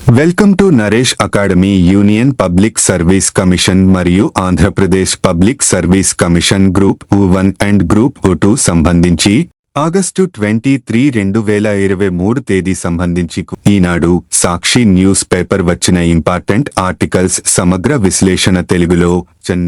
Welcome to Naresh academy. Union Public service Commission మరియు Andhra Pradesh public service commission group 1 and group 2 సంబంధించి August 23, 2023 తేదీ సంబంధించి Eenadu Sakshi news paper వచ్చిన important articles సమగ్ర విశ్లేషణ తెలుగులో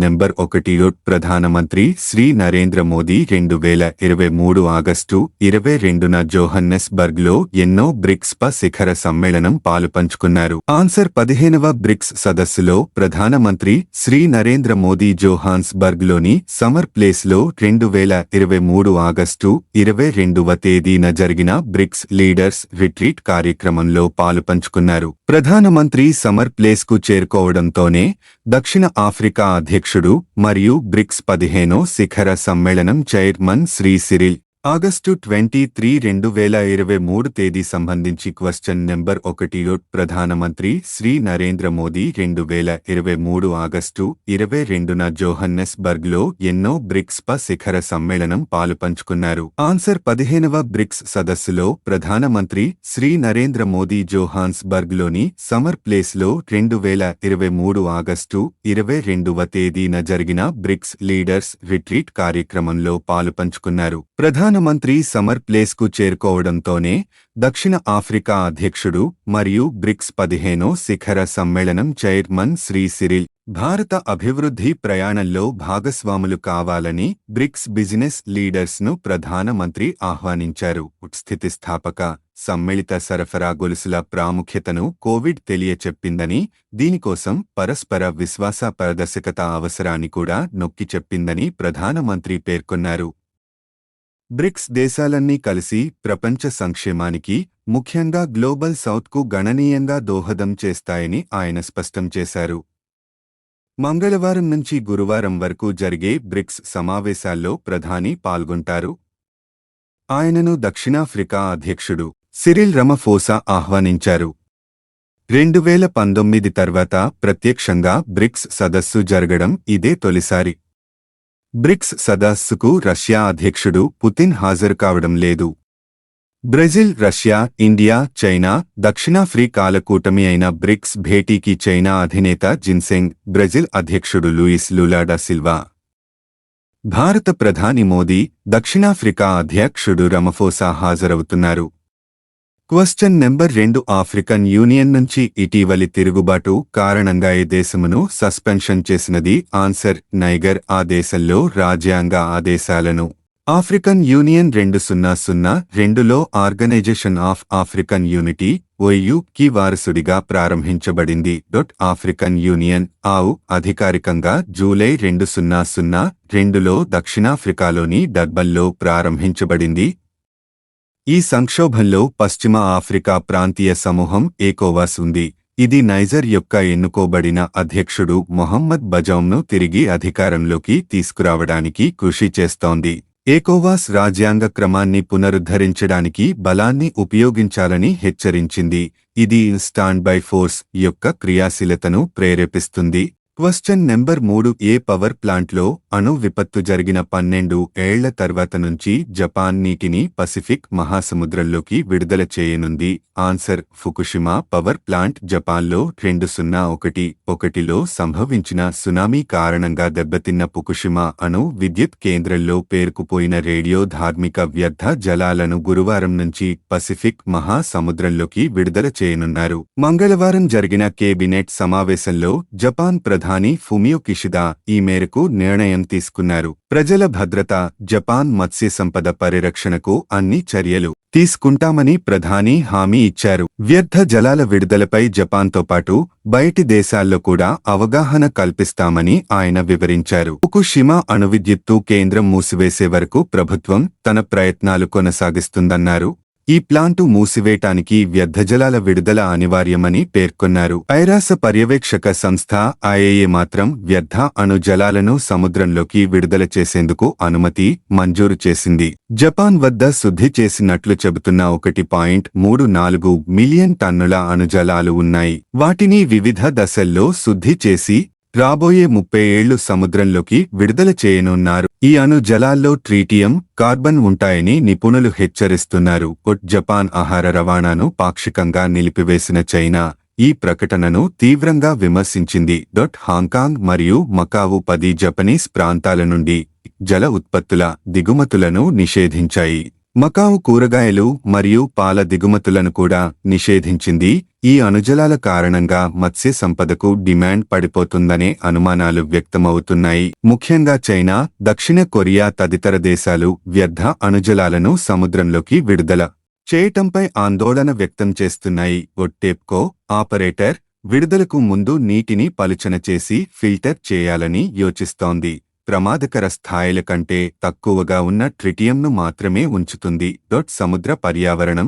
నెంబర్ 1. ప్రధానమంత్రి శ్రీ నరేంద్ర మోదీ 2023 ఆగస్టు 22న జోహన్నెస్బర్గ్ లో ఎన్నో బ్రిక్స్ శిఖర సమ్మేళనం పాలుపంచుకున్నారు. ఆన్సర్ 15వ బ్రిక్స్ సదస్సులో ప్రధానమంత్రి శ్రీ నరేంద్ర మోదీ జోహాన్స్బర్గ్ లోని సమర్ ప్లేస్ లో 2023 ఆగస్టు 22వ తేదీన జరిగిన బ్రిక్స్ లీడర్స్ రిట్రీట్ కార్యక్రమంలో పాలుపంచుకున్నారు. ప్రధానమంత్రి సమర్ ప్లేస్ కు చేరుకోవడంతోనే దక్షిణ ఆఫ్రికా అధ్యక్షుడు మరియు బ్రిక్స్ 15వ శిఖర సమ్మేళనం చైర్మన్ శ్రీ సిరిల్ ఆగస్టు 23, 2023 తేదీ సంబంధించి క్వశ్చన్ నెంబర్ 1. ప్రధానమంత్రి శ్రీ నరేంద్ర మోదీ 2023 ఆగస్టు 22న జోహన్నెస్బర్గ్ లో ఎన్నో బ్రిక్స్ శిఖర సమ్మేళనం పాలుపంచుకున్నారు. ఆన్సర్ 15వ బ్రిక్స్ సదస్సులో ప్రధానమంత్రి శ్రీ నరేంద్ర మోదీ జోహాన్స్బర్గ్ లోని సమర్ ప్లేస్ లో 2023 ఆగస్టు 22వ తేదీన జరిగిన బ్రిక్స్ లీడర్స్ రిట్రీట్ కార్యక్రమంలో పాలుపంచుకున్నారు. ప్రధానమంత్రి సమర్ ప్లేస్ కు చేరుకోవడంతోనే దక్షిణ ఆఫ్రికా అధ్యక్షుడు మరియు బ్రిక్స్ 15వ శిఖర సమ్మేళనం చైర్మన్ శ్రీ సిరిల్ భారత అభివృద్ధి ప్రయాణంలో భాగస్వాములు కావాలని బ్రిక్స్ బిజినెస్ లీడర్స్ ను ప్రధానమంత్రి ఆహ్వానించారు. స్థితిస్థాపక సమ్మిళిత సరఫరా గొలుసుల ప్రాముఖ్యతను కోవిడ్ తెలియచెప్పిందని, దీనికోసం పరస్పర విశ్వాస పారదర్శకత అవసరాన్ని కూడా నొక్కి చెప్పిందని ప్రధానమంత్రి పేర్కొన్నారు. బ్రిక్స్ దేశాలన్నీ కలిసి ప్రపంచ సంక్షేమానికి, ముఖ్యంగా గ్లోబల్ సౌత్కు గణనీయంగా దోహదం చేస్తాయని ఆయన స్పష్టం చేశారు. మంగళవారం నుంచి గురువారం వరకు జరిగే బ్రిక్స్ సమావేశాల్లో ప్రధాని పాల్గొంటారు. ఆయనను దక్షిణాఫ్రికా అధ్యక్షుడు సిరిల్ రమఫోసా ఆహ్వానించారు. 2019 తర్వాత ప్రత్యక్షంగా బ్రిక్స్ సదస్సు జరగడం ఇదే తొలిసారి. బ్రిక్స్ సదస్సుకు రష్యా అధ్యక్షుడు పుతిన్ హాజరు కావడం లేదు. బ్రెజిల్, రష్యా, ఇండియా, చైనా, దక్షిణాఫ్రికాల కూటమి అయిన బ్రిక్స్ భేటీకి చైనా అధినేత జిన్సెంగ్, బ్రెజిల్ అధ్యక్షుడు లూయిస్ లూలా డా సిల్వా, భారత ప్రధాని మోదీ, దక్షిణాఫ్రికా అధ్యక్షుడు రమఫోసా హాజరవుతున్నారు. Question number 2. ఆఫ్రికన్ యూనియన్ నుంచి ఇటీవలి తిరుగుబాటు కారణంగా ఏ దేశమును సస్పెన్షన్ చేసినది? Answer Niger. ఆ దేశంలో రాజ్యాంగ ఆదేశాలను ఆఫ్రికన్ యూనియన్ 2002లో Organization of African Unity OAU కి వారసుడిగా ప్రారంభించబడింది. ఆఫ్రికన్ యూనియన్ AU అధికారికంగా జూలై 2002లో దక్షిణాఫ్రికాలోని డర్బన్లో ప్రారంభించబడింది. ఈ సంక్షోభంలో పశ్చిమ ఆఫ్రికా ప్రాంతీయ సమూహం ECOWAS ఉంది. ఇది నైజర్ యొక్క ఎన్నుకోబడిన అధ్యక్షుడు మొహమ్మద్ బజౌమ్ను తిరిగి అధికారంలోకి తీసుకురావడానికి కృషి చేస్తోంది. ECOWAS రాజ్యాంగ క్రమాన్ని పునరుద్ధరించడానికి బలాన్ని ఉపయోగించాలని హెచ్చరించింది. ఇది స్టాండ్ బై ఫోర్స్ యొక్క క్రియాశీలతను ప్రేరేపిస్తుంది. Question number 3. ఏ పవర్ ప్లాంట్లో అణు విపత్తు జరిగిన 12 ఏళ్ల తర్వాత నుంచి జపాన్ నీటిని పసిఫిక్ మహాసముద్రంలోకి విడుదల చేయనుంది? ఆన్సర్ ఫుకుషిమా పవర్ ప్లాంట్ జపాన్లో 2011లో సంభవించిన సునామీ కారణంగా దెబ్బతిన్న ఫుకుషిమా అణు విద్యుత్ కేంద్రంలో పేరుకుపోయిన రేడియో ధార్మిక వ్యర్థ జలాలను గురువారం నుంచి పసిఫిక్ మహాసముద్రంలోకి విడుదల చేయనున్నారు. మంగళవారం జరిగిన కేబినెట్ సమావేశంలో జపాన్ ప్రధాని ఫుమియో కిషిదా ఈ మేరకు నిర్ణయం తీసుకున్నారు. ప్రజల భద్రత, జపాన్ మత్స్య సంపద పరిరక్షణకు అన్ని చర్యలు తీసుకుంటామని ప్రధాని హామీ ఇచ్చారు. వ్యర్థ జలాల విడుదలపై జపాన్తో పాటు బయటి దేశాల్లో కూడా అవగాహన కల్పిస్తామని ఆయన వివరించారు. ఫుకుషిమా అణువిద్యుత్తు కేంద్రం మూసివేసే వరకు ప్రభుత్వం తన ప్రయత్నాలు కొనసాగిస్తుందన్నారు. ఈ ప్లాంటు మూసివేయటానికి వ్యర్థజలాల విడుదల అనివార్యమని పేర్కొన్నారు. ఐరాస పర్యవేక్షక సంస్థ IAEA మాత్రం వ్యర్థ అణు జలాలను సముద్రంలోకి విడుదల చేసేందుకు అనుమతి మంజూరు చేసింది. జపాన్ వద్ద శుద్ధి చేసినట్లు చెబుతున్న 1.34 మిలియన్ టన్నుల అణుజలాలు ఉన్నాయి. వాటిని వివిధ దశల్లో శుద్ధి చేసి రాబోయే 30 ఏళ్లు సముద్రంలోకి విడుదల చేయనున్నారు. ఈ అణు జలాల్లో ట్రీటియం, కార్బన్ ఉంటాయని నిపుణులు హెచ్చరిస్తున్నారు. జపాన్ ఆహార రవాణాను పాక్షికంగా నిలిపివేసిన చైనా ఈ ప్రకటనను తీవ్రంగా విమర్శించింది. హాంకాంగ్ మరియు మకావు 10 జపనీస్ ప్రాంతాల నుండి జల ఉత్పత్తుల దిగుమతులను నిషేధించాయి. మకావు కూరగాయలు మరియు పాల దిగుమతులను కూడా నిషేధించింది. ఈ అణుజలాల కారణంగా మత్స్య సంపదకు డిమాండ్ పడిపోతుందనే అనుమానాలు వ్యక్తమవుతున్నాయి. ముఖ్యంగా చైనా, దక్షిణ కొరియా తదితర దేశాలు వ్యర్థ అణుజలాలను సముద్రంలోకి విడుదల చేయటంపై ఆందోళన వ్యక్తం చేస్తున్నాయి. ఒట్టేప్కో ఆపరేటర్ విడుదలకు ముందు నీటిని పలుచన చేసి ఫిల్టర్ చేయాలని యోచిస్తోంది. ప్రమాదకర స్థాయిల కంటే తక్కువగా ఉన్న ట్రిటియంను మాత్రమే ఉంచుతుంది. సముద్ర పర్యావరణం,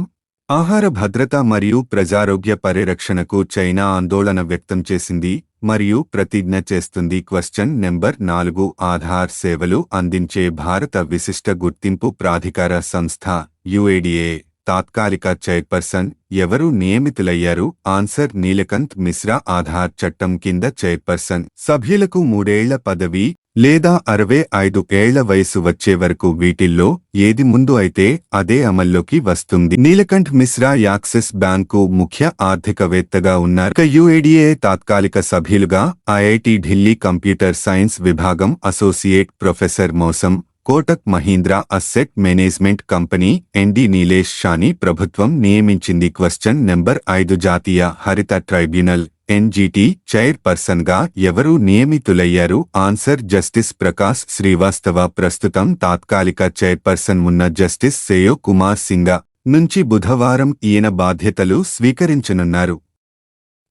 ఆహార భద్రత మరియు ప్రజారోగ్య పరిరక్షణకు చైనా ఆందోళన వ్యక్తం చేసింది మరియు ప్రతిజ్ఞ చేస్తుంది. క్వశ్చన్ నెంబర్ 4 ఆధార్ సేవలు అందించే భారత విశిష్ట గుర్తింపు ప్రాధికార సంస్థ యుఏడిఏ తాత్కాలిక చైర్పర్సన్ ఎవరు నియమితులయ్యారు? ఆన్సర్ నీలకంఠ్ మిశ్రా. ఆధార్ చట్టం కింద చైర్పర్సన్ సభ్యులకు 3 ఏళ్ల పదవి లేదా 65 ఏళ్ల వయసు వచ్చే వరకు వీటిల్లో ఏది ముందు అయితే అదే అమల్లోకి వస్తుంది. నీలకంఠ్ మిశ్రా యాక్సిస్ బ్యాంకు ముఖ్య ఆర్థికవేత్తగా ఉన్నారు. యుఏడిఏ తాత్కాలిక సభ్యులుగా ఐఐటి ఢిల్లీ కంప్యూటర్ సైన్స్ విభాగం associate professor Mausam Kotak Mahindra asset management company MD Nilesh Shah ప్రభుత్వం నియమించింది. క్వశ్చన్ నెంబర్ 5 జాతీయ హరిత ట్రైబ్యునల్ ఎన్జిటి చైర్పర్సన్ గా ఎవరు నియమితులయ్యారు? Answer justice Prakash Srivastava. ప్రస్తుతం తాత్కాలిక చైర్పర్సన్ ఉన్న జస్టిస్ సేయో కుమార్ సింగా నుంచి బుధవారం ఈయన బాధ్యతలు స్వీకరించనున్నారు.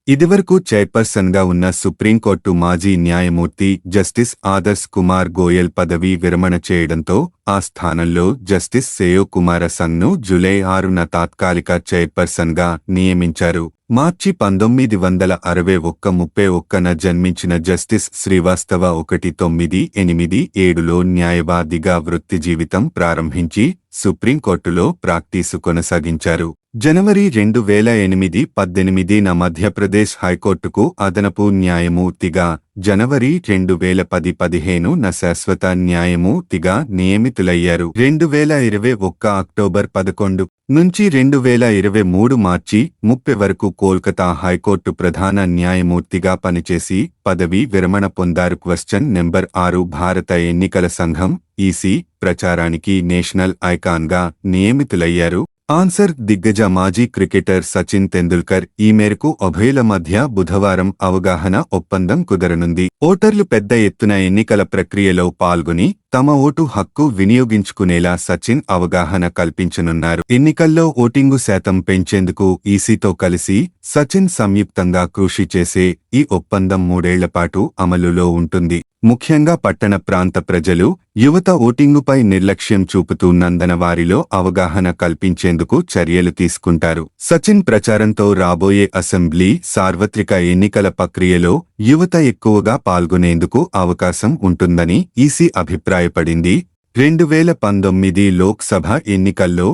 ఇదివరకు చైర్పర్సన్గా ఉన్న సుప్రీంకోర్టు మాజీ న్యాయమూర్తి జస్టిస్ ఆదర్శ్ కుమార్ గోయల్ పదవీ విరమణ చేయడంతో ఆ స్థానంలో జస్టిస్ సేయో కుమార సంగ్ను జూలై 6న తాత్కాలిక చైర్పర్సన్గా నియమించారు. మార్చి 1961 జన్మించిన జస్టిస్ శ్రీవాస్తవ 1987లో న్యాయవాదిగా వృత్తి జీవితం ప్రారంభించి సుప్రీంకోర్టులో ప్రాక్టీసు కొనసాగించారు. జనవరి 2008-18న మధ్యప్రదేశ్ హైకోర్టుకు అదనపు న్యాయమూర్తిగా, జనవరి 2010-15న శాశ్వత న్యాయమూర్తిగా నియమితులయ్యారు. 2021 అక్టోబర్ 11 నుంచి 2023 మార్చి 30 వరకు కోల్కతా హైకోర్టు ప్రధాన న్యాయమూర్తిగా పనిచేసి పదవీ విరమణ పొందారు. క్వశ్చన్ నెంబర్ 6 భారత ఎన్నికల సంఘం ఈసీ ప్రచారానికి నేషనల్ ఐకాన్గా నియమితులయ్యారు. ఆన్సర్ దిగ్గజ మాజీ క్రికెటర్ సచిన్ తెందుల్కర్. ఈ మేరకు ఉభయుల మధ్య బుధవారం అవగాహన ఒప్పందం కుదరనుంది. ఓటర్లు పెద్ద ఎత్తున ఎన్నికల ప్రక్రియలో పాల్గొని తమ ఓటు హక్కు వినియోగించుకునేలా సచిన్ అవగాహన కల్పించనున్నారు. ఎన్నికల్లో ఓటింగు శాతం పెంచేందుకు ఈసీతో కలిసి సచిన్ సంయుక్తంగా కృషి చేసే ఈ ఒప్పందం 3 ఏళ్లపాటు అమలులో ఉంటుంది. ముఖ్యంగా పట్టణ ప్రాంత ప్రజలు, యువత ఓటింగుపై నిర్లక్ష్యం చూపుతున్నందున వారిలో అవగాహన కల్పించేందుకు చర్యలు తీసుకుంటారు. సచిన్ ప్రచారంతో రాబోయే అసెంబ్లీ, సార్వత్రిక ఎన్నికల ప్రక్రియలో యువత ఎక్కువగా పాల్గొనేందుకు అవకాశం ఉంటుందని ఈసీ అభిప్రాయపడింది. 2019 లోక్సభ ఎన్నికల్లో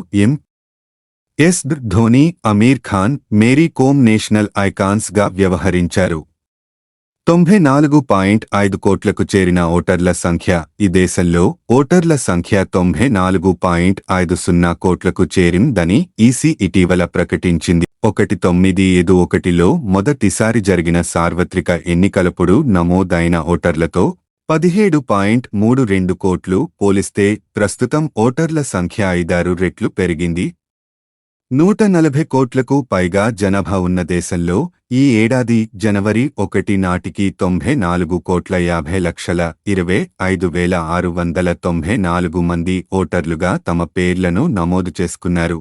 ఎస్ ధోని, అమీర్ ఖాన్, మేరీ కోమ్ నేషనల్ ఐకాన్స్గా వ్యవహరించారు. 94.5 కోట్లకు చేరిన ఓటర్ల సంఖ్య. ఈ దేశంలో ఓటర్ల సంఖ్య 94.50 కోట్లకు చేరిందని ఈసీ ఇటీవల ప్రకటించింది. 1971లో మొదటిసారి జరిగిన సార్వత్రిక ఎన్నికలప్పుడు నమోదైన ఓటర్లతో 17.32 కోట్లు పోలిస్తే ప్రస్తుతం ఓటర్ల సంఖ్య 5-6 రెట్లు పెరిగింది. 140 కోట్లకు పైగా జనాభా ఉన్న దేశంలో ఈ ఏడాది జనవరి 1 నాటికి 94,50,25,694 మంది ఓటర్లుగా తమ పేర్లను నమోదు చేసుకున్నారు.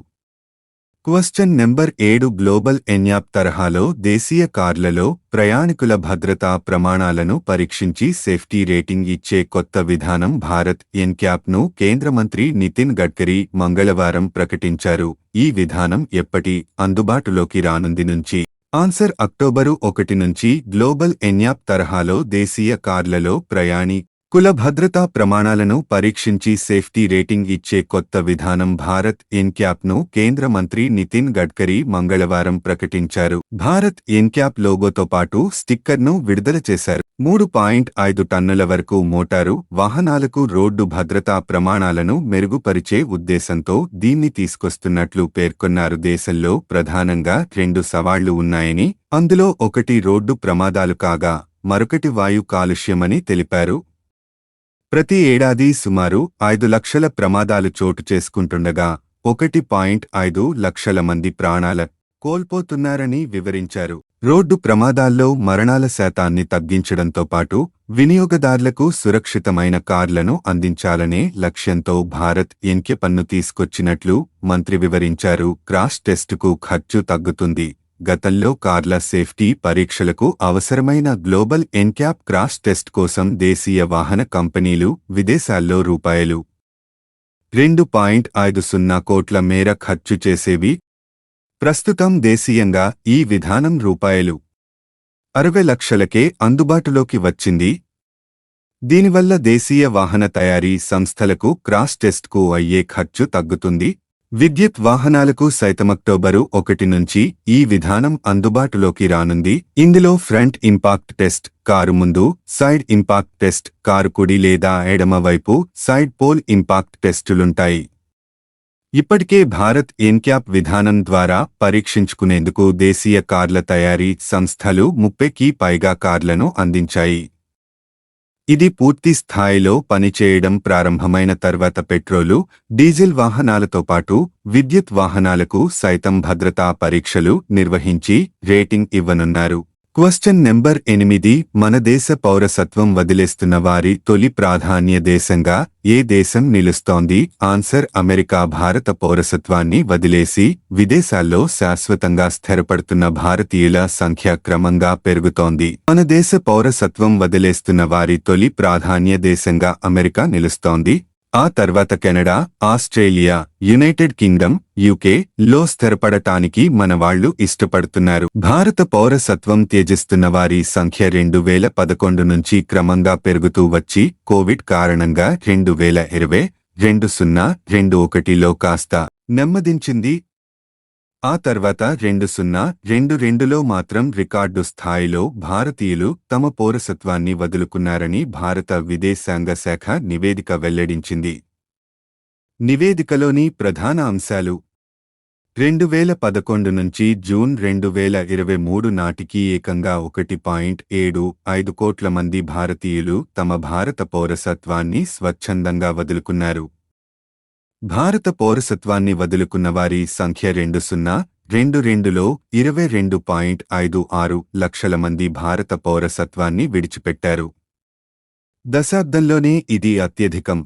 క్వశ్చన్ నెంబర్ 7 గ్లోబల్ ఎన్యాప్ తరహాలో దేశీయ కార్లలో ప్రయాణికుల భద్రతా ప్రమాణాలను పరీక్షించి సేఫ్టీ రేటింగ్ ఇచ్చే కొత్త విధానం భారత్ ఎన్క్యాప్ను కేంద్ర మంత్రి నితిన్ గడ్కరీ మంగళవారం ప్రకటించారు. ఈ విధానం ఎప్పటి అందుబాటులోకి రానుంది నుంచి? ఆన్సర్ అక్టోబరు 1 నుంచి గ్లోబల్ ఎన్యాప్ తరహాలో దేశీయ కార్లలో కుల భద్రతా ప్రమాణాలను పరీక్షించి సేఫ్టీ రేటింగ్ ఇచ్చే కొత్త విధానం భారత్ ఎన్క్యాప్ను కేంద్ర మంత్రి నితిన్ గడ్కరీ మంగళవారం ప్రకటించారు. భారత్ ఎన్క్యాప్ లోగోతో పాటు స్టిక్కర్ను విడుదల చేశారు. 3.5 టన్నుల వరకు మోటారు వాహనాలకు రోడ్డు భద్రతా ప్రమాణాలను మెరుగుపరిచే ఉద్దేశంతో దీన్ని తీసుకొస్తున్నట్లు పేర్కొన్నారు. దేశంలో ప్రధానంగా 2 సవాళ్లు ఉన్నాయని, అందులో ఒకటి రోడ్డు ప్రమాదాలు కాగా మరొకటి వాయు కాలుష్యమని తెలిపారు. ప్రతి ఏడాది సుమారు 5 లక్షల ప్రమాదాలు చోటు చేసుకుంటుండగా 1.5 లక్షల మంది ప్రాణాల కోల్పోతున్నారని వివరించారు. రోడ్డు ప్రమాదాల్లో మరణాల శాతాన్ని తగ్గించడంతో పాటు వినియోగదారులకు సురక్షితమైన కార్లను అందించాలనే లక్ష్యంతో భారత్ ఎన్క్యాప్ను తీసుకొచ్చినట్లు మంత్రి వివరించారు. క్రాష్ టెస్టుకు ఖర్చు తగ్గుతుంది. గతంలో కార్ల సేఫ్టీ పరీక్షలకు అవసరమైన గ్లోబల్ ఎన్క్యాప్ క్రాష్ టెస్ట్ కోసం దేశీయ వాహన కంపెనీలు విదేశాల్లో రూ. 2.50 కోట్ల మేర ఖర్చు చేసేవి. ప్రస్తుతం దేశీయంగా ఈ విధానం రూ. 60 లక్షలకే అందుబాటులోకి వచ్చింది. దీనివల్ల దేశీయ వాహన తయారీ సంస్థలకు క్రాష్ టెస్ట్కు అయ్యే ఖర్చు తగ్గుతుంది. విద్యుత్ వాహనాలకు సైతం అక్టోబరు 1 నుంచి ఈ విధానం అందుబాటులోకి రానుంది. ఇందులో ఫ్రంట్ ఇంపాక్ట్ టెస్ట్, కారు ముందు సైడ్ ఇంపాక్ట్ టెస్ట్, కారు కుడి లేదా ఎడమ వైపు సైడ్ పోల్ ఇంపాక్ట్ టెస్టులుంటాయి. ఇప్పటికే భారత్ ఎన్క్యాప్ విధానం ద్వారా పరీక్షించుకునేందుకు దేశీయ కార్ల తయారీ సంస్థలు 30కి పైగా కార్లను అందించాయి. ఇది పూర్తి స్థాయిలో పనిచేయడం ప్రారంభమైన తర్వాత పెట్రోలు, డీజిల్ వాహనాలతో పాటు విద్యుత్ వాహనాలకు సైతం భద్రతా పరీక్షలు నిర్వహించి రేటింగ్ ఇవ్వనున్నారు. క్వశ్చన్ నెంబర్ 8 మన దేశ పౌరసత్వం వదిలేస్తున్న వారి తొలి ప్రాధాన్య దేశంగా ఏ దేశం నిలుస్తోంది? Answer America. భారత పౌరసత్వాన్ని వదిలేసి విదేశాల్లో శాశ్వతంగా స్థిరపడుతున్న భారతీయుల సంఖ్య క్రమంగా పెరుగుతోంది. మన దేశ పౌరసత్వం వదిలేస్తున్న వారి తొలి ప్రాధాన్య దేశంగా అమెరికా నిలుస్తోంది. ఆ తర్వాత Canada, Australia, United Kingdom, UK లో స్థిరపడటానికి మనవాళ్లు ఇష్టపడుతున్నారు. భారత పౌరసత్వం త్యజిస్తున్న వారి సంఖ్య 2011 నుంచి క్రమంగా పెరుగుతూ వచ్చి కోవిడ్ కారణంగా 2020-2021లో కాస్త నెమ్మదించింది. ఆ తర్వాత 2022లో మాత్రం రికార్డు స్థాయిలో భారతీయులు తమ పౌరసత్వాన్ని వదులుకున్నారని భారత విదేశాంగ శాఖ నివేదిక వెల్లడించింది. నివేదికలోని ప్రధాన అంశాలు: 2011 నుంచి జూన్ 2023 నాటికి ఏకంగా 1.75 కోట్ల మంది భారతీయులు తమ భారత పౌరసత్వాన్ని స్వచ్ఛందంగా వదులుకున్నారు. భారత పౌరసత్వాన్ని వదులుకున్న వారి సంఖ్య 2022లో 22.56 లక్షల మంది భారత పౌరసత్వాన్ని విడిచిపెట్టారు. దశాబ్దంలోనే ఇది అత్యధికం.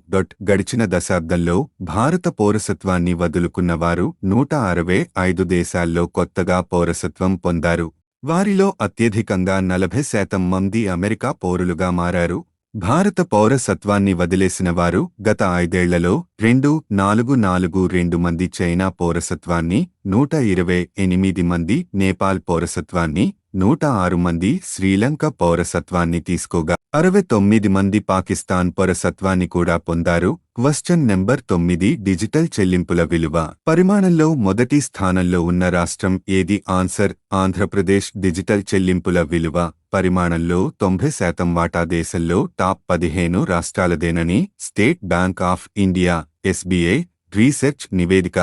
గడిచిన దశాబ్దంలో భారత పౌరసత్వాన్ని వదులుకున్న వారు 165 దేశాల్లో కొత్తగా పౌరసత్వం పొందారు. వారిలో అత్యధికంగా 40% మంది అమెరికా పౌరులుగా మారారు. భారత పౌరసత్వాన్ని వదిలేసిన వారు గత 5 ఏళ్లలో 2,442 మంది చైనా పౌరసత్వాన్ని, 128 మంది నేపాల్ పౌరసత్వాన్ని, 106 మంది శ్రీలంక పౌరసత్వాన్ని తీసుకోగా 69 మంది పాకిస్తాన్ పౌరసత్వాన్ని కూడా పొందారు. క్వశ్చన్ నెంబర్ 9 డిజిటల్ చెల్లింపుల విలువ పరిమాణంలో మొదటి స్థానంలో ఉన్న రాష్ట్రం ఏది? ఆన్సర్ ఆంధ్రప్రదేశ్. డిజిటల్ చెల్లింపుల విలువ పరిమాణంలో 90% వాటా దేశంలో టాప్ 15 రాష్ట్రాలదేనని State Bank of India (SBI) research నివేదిక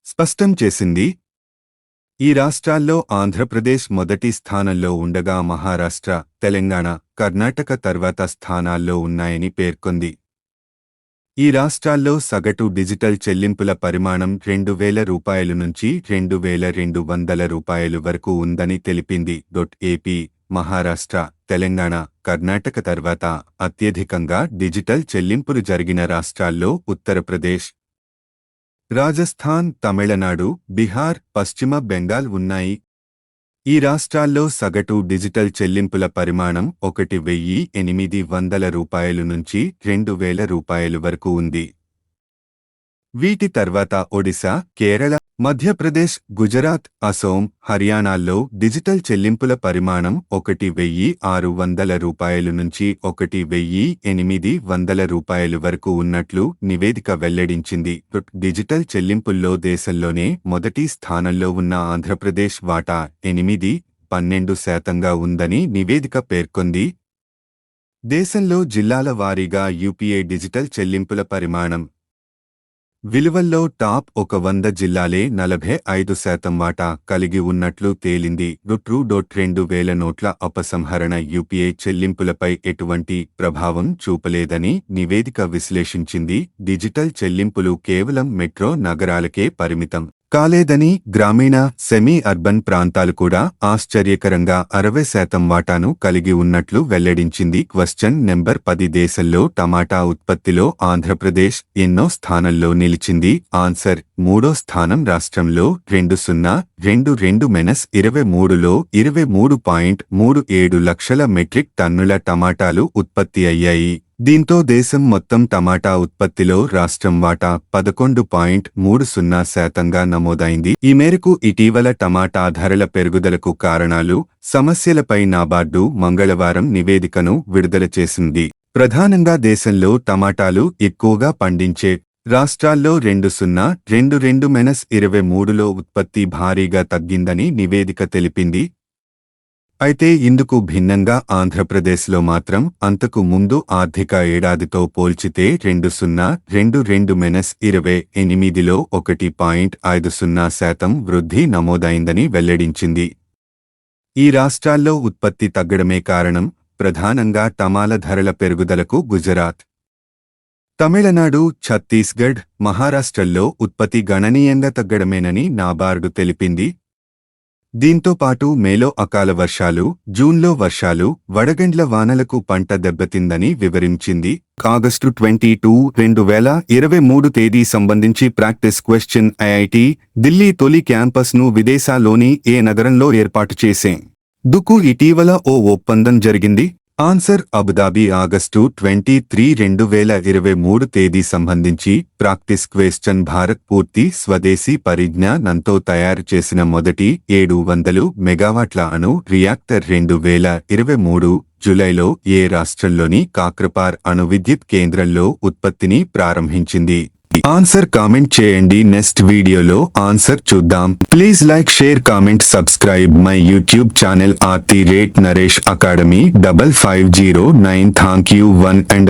స్పష్టం చేసింది. ఈ రాష్ట్రాల్లో ఆంధ్రప్రదేశ్ మొదటి స్థానంలో ఉండగా మహారాష్ట్ర, తెలంగాణ, కర్ణాటక తర్వాత స్థానాల్లో ఉన్నాయని పేర్కొంది. ఈ రాష్ట్రాల్లో సగటు డిజిటల్ చెల్లింపుల పరిమాణం రూ. 2,000 నుంచి రూ. 2,200 వరకు ఉందని తెలిపింది. ఏపీ, మహారాష్ట్ర, తెలంగాణ, కర్ణాటక తర్వాత అత్యధికంగా డిజిటల్ చెల్లింపులు జరిగిన రాష్ట్రాల్లో ఉత్తరప్రదేశ్, రాజస్థాన్, తమిళనాడు, బీహార్, పశ్చిమ బెంగాల్ ఉన్నాయి. ఈ రాష్ట్రాల్లో సగటు డిజిటల్ చెల్లింపుల పరిమాణం రూ. 1,800 నుంచి రూ. 2,000 వరకు ఉంది. వీటి తర్వాత ఒడిశా, కేరళ, మధ్యప్రదేశ్, గుజరాత్, అసోం, హర్యానాల్లో డిజిటల్ చెల్లింపుల పరిమాణం 1,600 రూపాయలు నుంచి 1,800 రూపాయలు వరకు ఉన్నట్లు నివేదిక వెల్లడించింది. డిజిటల్ చెల్లింపుల్లో దేశంలోనే మొదటి స్థానంలో ఉన్న ఆంధ్రప్రదేశ్ వాటా 8.12% ఉందని నివేదిక పేర్కొంది. దేశంలో జిల్లాల వారీగా యూపీఐ డిజిటల్ చెల్లింపుల పరిమాణం విలువల్లో టాప్ 100 జిల్లాలే 45% వాటా కలిగి ఉన్నట్లు తేలింది. రూ.2000 నోట్ల ఉపసంహరణ యూపీఐ చెల్లింపులపై ఎటువంటి ప్రభావం చూపలేదని నివేదిక విశ్లేషించింది. డిజిటల్ చెల్లింపులు కేవలం మెట్రో నగరాలకే పరిమితం కాలేదని, గ్రామీణ, సెమీ అర్బన్ ప్రాంతాలు కూడా ఆశ్చర్యకరంగా 60% వాటాను కలిగి ఉన్నట్లు వెల్లడించింది. క్వశ్చన్ నెంబర్ 10 దేశంలో టమాటా ఉత్పత్తిలో ఆంధ్రప్రదేశ్ ఎన్నో స్థానంలో నిలిచింది? ఆన్సర్: 3వ స్థానం. రాష్ట్రంలో 2022-23లో 23.37 లక్షల మెట్రిక్ టన్నుల టమాటాలు ఉత్పత్తి అయ్యాయి. దీంతో దేశం మొత్తం టమాటా ఉత్పత్తిలో రాష్ట్రం వాటా 11.30% నమోదైంది. ఈ మేరకు ఇటీవల టమాటా ధరల పెరుగుదలకు కారణాలు, సమస్యలపై నాబార్డు మంగళవారం నివేదికను విడుదల చేసింది. ప్రధానంగా దేశంలో టమాటాలు ఎక్కువగా పండించే రాష్ట్రాల్లో 2022-23లో ఉత్పత్తి భారీగా తగ్గిందని నివేదిక తెలిపింది. అయితే ఇందుకు భిన్నంగా ఆంధ్రప్రదేశ్లో మాత్రం అంతకు ముందు ఆర్థిక ఏడాదితో పోల్చితే 2022-28లో 1.50% వృద్ధి నమోదైందని వెల్లడించింది. ఈ రాష్ట్రాల్లో ఉత్పత్తి తగ్గడమే కారణం. ప్రధానంగా టమాల ధరల పెరుగుదలకు గుజరాత్, తమిళనాడు, ఛత్తీస్గఢ్, మహారాష్ట్రల్లో ఉత్పత్తి గణనీయంగా తగ్గడమేనని నాబార్డు తెలిపింది. దీంతో పాటు మేలో అకాల వర్షాలు, జూన్లో వర్షాలు, వడగండ్ల వానలకు పంట దెబ్బతిందని వివరించింది. ఆగస్టు 22, 2023 తేదీ సంబంధించి ప్రాక్టీస్ క్వశ్చన్. ఐఐటి ఢిల్లీ తొలి క్యాంపస్ను విదేశాల్లోని ఏ నగరంలో ఏర్పాటు చేసేందుకు ఇటీవల ఓ ఒప్పందం జరిగింది? Answer: Abu Dhabi. ఆగస్టు 23, 2023 తేదీ సంబంధించి ప్రాక్టీస్ క్వశ్చన్. భారత్ పూర్తి స్వదేశీ పరిజ్ఞానంతో తయారు చేసిన మొదటి 700 మెగావాట్ల అణు రియాక్టర్ 2023 జూలైలో ఏ రాష్ట్రంలోని కాక్రపార్ అణు విద్యుత్ కేంద్రంలో ఉత్పత్తిని ప్రారంభించింది? ఆన్సర్ కామెంట్ చేయండి. నెక్స్ట్ వీడియోలో ఆన్సర్ చూద్దాం. Please like, share, comment, subscribe my YouTube channel @Naresh Academy 5509. Thank you one and